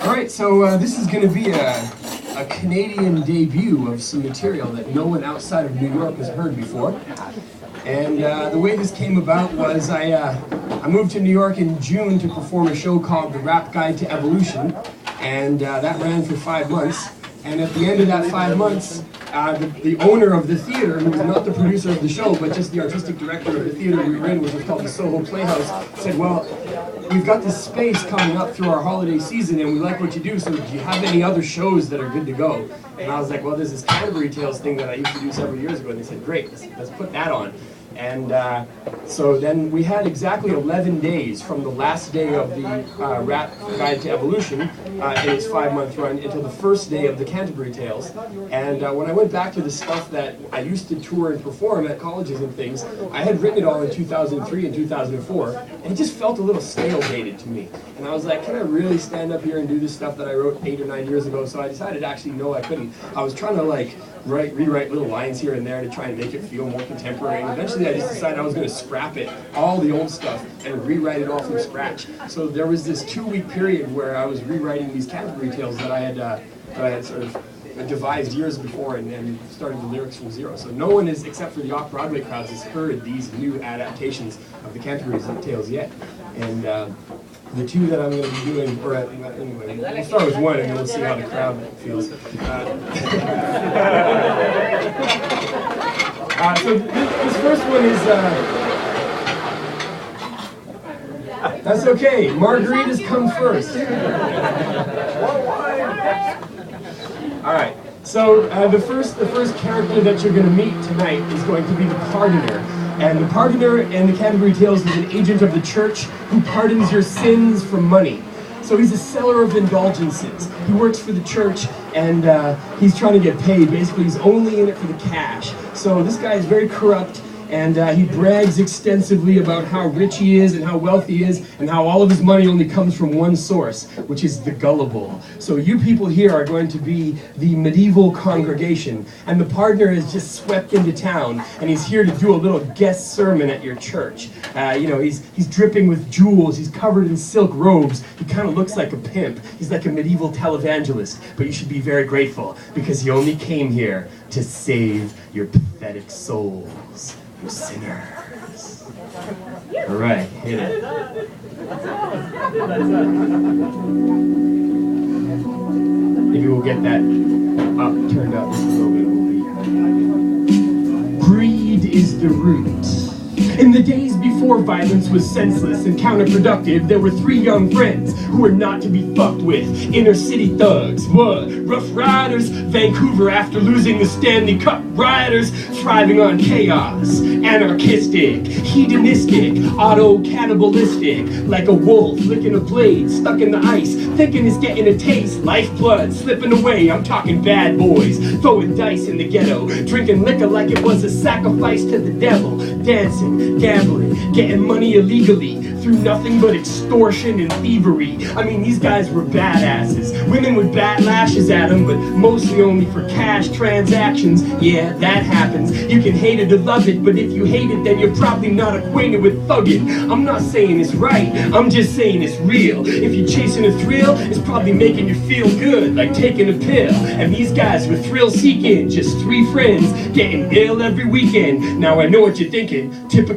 Alright, so this is going to be a Canadian debut of some material that no one outside of New York has heard before. And the way this came about was I moved to New York in June to perform a show called The Rap Guide to Evolution, and that ran for 5 months. And at the end of that 5 months, the owner of the theater, who was not the producer of the show, but just the artistic director of the theater we were in, which was called the Soho Playhouse, said, well, we've got this space coming up through our holiday season, and we like what you do, so do you have any other shows that are good to go? And I was like, well, there's this Canterbury Tales thing that I used to do several years ago, and they said, great, let's put that on. And so then we had exactly 11 days from the last day of the Rap Guide to Evolution in its 5-month run until the first day of the Canterbury Tales. And when I went back to the stuff that I used to tour and perform at colleges and things, I had written it all in 2003 and 2004, and it just felt a little stale-dated to me. And I was like, can I really stand up here and do this stuff that I wrote 8 or 9 years ago? So I decided actually, no, I couldn't. I was trying to like rewrite little lines here and there to try and make it feel more contemporary. And eventually I just decided I was going to scrap it, all the old stuff, and rewrite it all from scratch. So there was this 2-week period where I was rewriting these Canterbury Tales that I had sort of devised years before, and then started the lyrics from zero. So no one is, except for the off-Broadway crowds, has heard these new adaptations of the Canterbury Tales yet. And the two that I'm going to be doing, or anyway, we'll start with one and then we'll see how the crowd feels. So this first one is, that's okay, margaritas come first. Alright, so the first character that you're going to meet tonight is going to be the Pardoner. And the Pardoner in the Canterbury Tales is an agent of the church who pardons your sins for money. So he's a seller of indulgences. He works for the church, and he's trying to get paid. Basically, he's only in it for the cash. So this guy is very corrupt, and he brags extensively about how rich he is and how wealthy he is, and how all of his money only comes from one source, which is the gullible. So you people here are going to be the medieval congregation, and the Pardoner has just swept into town, and he's here to do a little guest sermon at your church. You know, he's dripping with jewels, he's covered in silk robes, he kind of looks like a pimp. He's like a medieval televangelist, but you should be very grateful, because he only came here to save your pathetic souls. You sinners. All right, hit it. Maybe we'll get that up, turned up just a little bit. Greed is the root. In the days before violence was senseless and counterproductive, there were 3 young friends who were not to be fucked with. Inner city thugs, what? Rough riders, Vancouver after losing the Stanley Cup, rioters thriving on chaos, anarchistic, hedonistic, auto-cannibalistic, like a wolf licking a blade stuck in the ice, thinking it's getting a taste, lifeblood slipping away. I'm talking bad boys, throwing dice in the ghetto, drinking liquor like it was a sacrifice to the devil, dancing, gambling, getting money illegally through nothing but extortion and thievery. I mean, these guys were badasses. Women would bat lashes at them, but mostly only for cash transactions. Yeah, that happens. You can hate it or love it, but if you hate it, then you're probably not acquainted with thugging. I'm not saying it's right, I'm just saying it's real. If you're chasing a thrill, it's probably making you feel good, like taking a pill. And these guys were thrill-seeking, just 3 friends getting ill every weekend. Now I know what you're thinking, typical